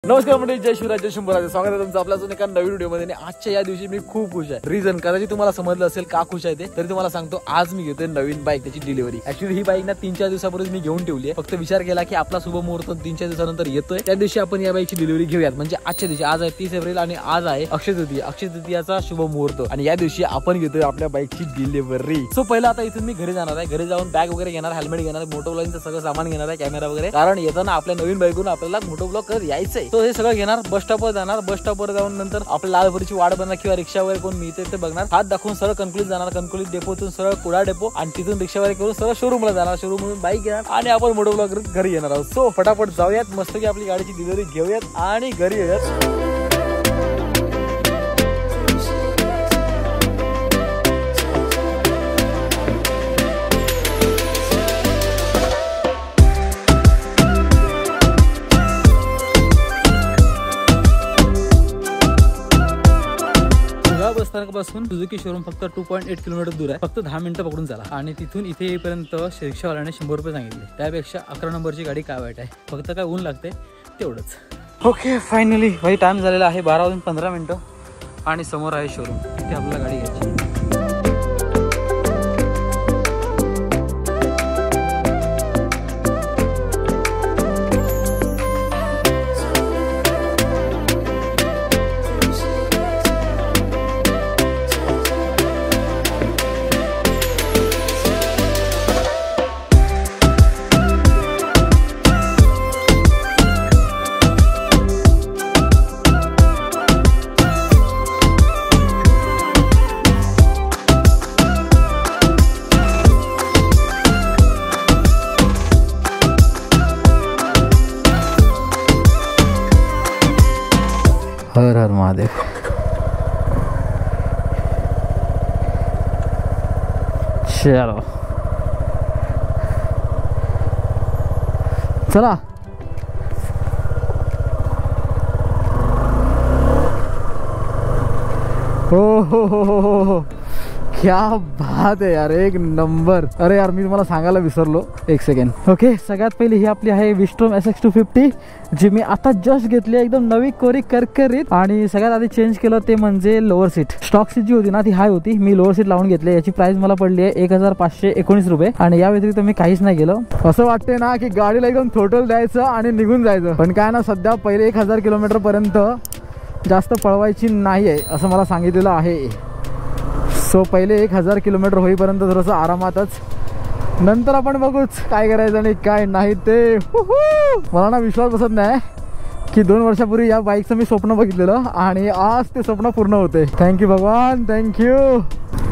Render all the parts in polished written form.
नमस्कार मंडळी, जय शिवराज, जय शंभूराज. स्वागत आहे तुमचं आपल्या अजून एका नवीन व्हिडिओमध्ये. आजच्या या दिवशी मी खूप खुश आहे. रिझन कदाचित तुम्हाला समजलं असेल का खुश आहे ते, तरी तुम्हाला सांगतो. आज मी घेतोय नवीन बाईक, त्याची डिलिव्हरी. ऍक्च्युअली ही बाईक ना 3-4 दिवसापूर्वी मी घेऊन ठेवली आहे. फक्त विचार केला की आपला शुभ मुहूर्त 3-4 दिवसानंतर येतोय, त्या दिवशी आपण या बाईकची डिलिव्हरी घेऊयात. म्हणजे आजच्या दिवशी, आज आहे 30 एप्रिल आणि आज आहे अक्षय तृतीया. अक्षय तृतीयाचा शुभ मुहूर्त आणि या दिवशी आपण घेतोय आपल्या बाईकची डिलिव्हरी. सो पहिला आता इथून मी घरी जाणार आहे. घरी जाऊन बॅग वगैरे घेणार, हेल्मेट घेणार, मोटो ब्लॉगिंगचं सगळं सामान घेणार आहे, कॅमेरा वगैरे. कारण येताना आपल्या नवीन बाईकून आपल्याला मोटो ब्लॉग करत यायचंय. तो हे सगळं घेणार, बस स्टॉपवर जाणार. बस स्टॉपवर जाऊन नंतर आपल्या लालपरीची वाट बघणार किंवा रिक्षा वगैरे कोण मिळते ते बघणार. हात दाखवून सरळ कणकवलीत जाणार. कणकवलीत डेपोतून सरळ कुडाळ डेपो आणि तिथून रिक्षा वगैरे करून सरळ शोरूमला जाणार. शोरूम मधून बाईक घेणार आणि आपण मोटो ब्लॉग करत घरी येणार आहोत. सो फटाफट जाऊयात, मस्त की आपली गाडीची डिलिव्हरी घेऊयात आणि घरी येऊयात. बसस्थानकापासून सुझुकी शोरूम फक्त 2.8 किलोमीटर दूर आहे. फक्त 10 मिनिटं पकडून चला. आणि तिथून इथे येईपर्यंत रिक्षावाल्याने 100 रुपये सांगितले. त्यापेक्षा 11 नंबरची गाडी काय वाईट आहे. फक्त काय ऊन लागते तेवढंच. ओके, फायनली भाई टाइम झालेला आहे 12:15 आणि समोर आहे शोरूम. इथे आपल्याला गाडी घ्यायची. हर हर महादेव. चलो चला. हो, क्या बात आहे यार, एक नंबर. अरे यार, मी तुम्हाला सांगायला विसरलो, एक सेकंड. ओके, सगळ्यात पहिली ही आपली आहे विस्ट्रोम SX250, जी मी आता जस्ट घेतली. एकदम नवी कोरी करकरीत. आणि सगळ्यात आधी चेंज केलं ते म्हणजे लोअर सीट. स्टॉक सीट जी होती ना ती हाय होती. मी लोअर सीट लावून घेतली. याची प्राइस मला पडली आहे 1519 रुपये. आणि या व्यतिरिक्त मी काहीच नाही केलं. असं वाटते ना की गाडीला एकदम थ्रोटल द्यायचं आणि निघून जायचं. पण काय ना, सध्या पहिले 1000 किलोमीटर पर्यंत जास्त पळवायची नाही आहे असं मला सांगितलेलं आहे. सो पहिले 1000 किलोमीटर होईपर्यंत थोडंसं आरामातच, नंतर आपण बघूच काय करायचं आणि काय नाही ते. मला ना विश्वास बसत नाही की 2 वर्षापूर्वी या बाईकचं मी स्वप्न बघितलेलं आणि आज ते स्वप्न पूर्ण होते. थँक्यू भगवान, थँक्यू.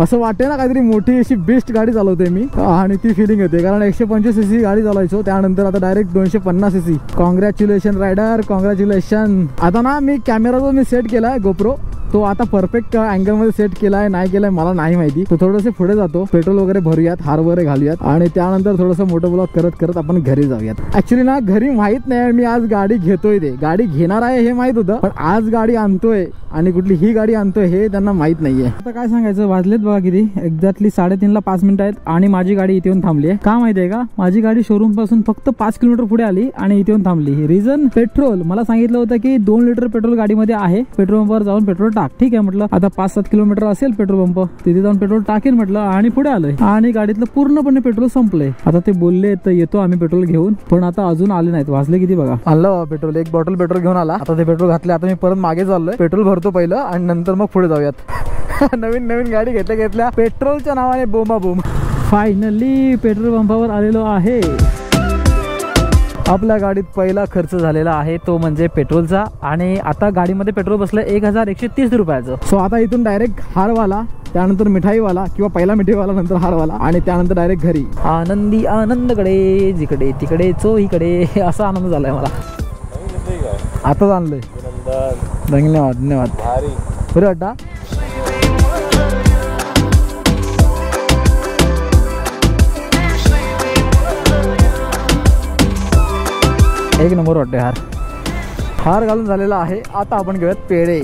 असं वाटते ना काहीतरी मोठी अशी बेस्ट गाडी चालवते मी आणि ती फिलिंग येते. कारण 125cc गाडी चालवायचो, त्यानंतर आता direct 250cc. Congratulation rider, congratulation. आता ना मी कॅमेरा जो मी सेट केलाय गोप्रो, तो आता परफेक्ट अँगल मध्ये सेट केलाय नाही केलाय मला नाही माहिती. तो थोडंसं पुढे जातो, पेट्रोल वगैरे भरूयात, हार वगैरे घालूयात आणि त्यानंतर थोडंसं मोठं ब्लॉग करत करत आपण घरी जाऊयात. ऍक्च्युली ना घरी माहित नाही मी आज गाडी घेतोय, ते गाडी घेणार आहे हे माहित होतं, पण आज गाडी आणतोय आणि कुठली ही गाडी आणतोय हे त्यांना माहित नाहीये. आता काय सांगायचं, वाजलेत बघा किती, एक्झॅक्टली 3:30ला 5 मिनिटं आहेत आणि माझी गाडी इथे येऊन थांबली आहे. का माहितीये का, माझी गाडी शोरूम पासून फक्त 5 किलोमीटर पुढे आली आणि इथे येऊन थांबली. Reason, petrol. मला सांगितलं होतं की 2 लिटर पेट्रोल गाडीमध्ये आहे, पेट्रोल पंपावर जाऊन पेट्रोल टाक. ठीक आहे म्हटलं, आता 5-7 किलोमीटर असेल पेट्रोल पंप, तिथे जाऊन पेट्रोल टाकेल म्हटलं आणि पुढे आलोय आणि गाडीतलं पूर्णपणे पेट्रोल संपलंय. आता ते बोलले तर येतो आम्ही पेट्रोल घेऊन, पण आता अजून आले नाहीत. वाजले किती बघा. आणलं पेट्रोल, 1 बॉटल पेट्रोल घेऊन आला. आता ते पेट्रोल घातले. आता मी परत मागे चाललोय, पेट्रोल भरतो पहिलं आणि नंतर मग पुढे जाऊयात. नवीन गाडी घेतल्या पेट्रोलच्या नावाने बोंबा बोंब. फायनली पेट्रोल पंपावर आलेलो आहे. आपल्या गाडीत पहिला खर्च झालेला आहे तो म्हणजे पेट्रोलचा. आणि आता गाडीमध्ये पेट्रोल बसलं 1130 रुपयाचं. सो आता इथून डायरेक्ट हारवाला, त्यानंतर मिठाईवाला किंवा पहिला मिठाईवाला, नंतर हारवाला आणि त्यानंतर डायरेक्ट घरी. आनंदी आनंदकडे, जिकडे तिकडे चोहीकडे, असा आनंद झालाय मला. आताच आणलंय. धन्यवाद धन्यवाद. बरं वाटतं. एक नंबर वाटते. हार घालून झालेला आहे. आता आपण घेऊयात पेढे.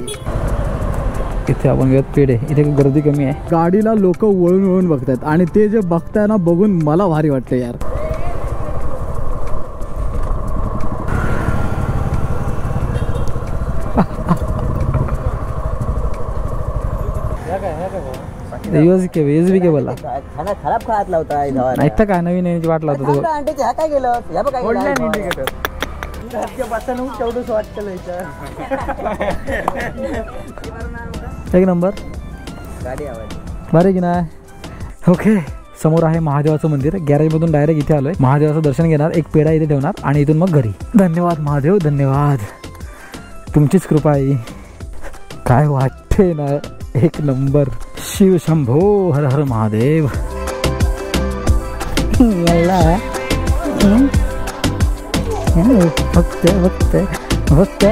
इथे आपण घेऊयात पेढे. इथे गर्दी कमी आहे. गाडीला लोक वळून वळून बघतात आणि ते जे बघताय ना, बघून मला भारी वाटतं यार. USB केबल खाना खराब खातला होता नाही तर काय नवीन याची वाट लावतो तो. अंड्याचे हा काय गेलं या बघ काय एक नंबर गाडी आवाज बरे की नाही. ओके समोर आहे महादेवाचं मंदिर. गॅरेजमधून डायरेक्ट इथे आलोय. महादेवाचं दर्शन घेणार, एक पेढा इथे ठेवणार आणि इथून मग घरी. धन्यवाद महादेव, धन्यवाद, तुमचीच कृपा आहे. काय वाटते ना, एक नंबर. शिव शंभो, हर हर महादेव. फक्त फक्त फक्त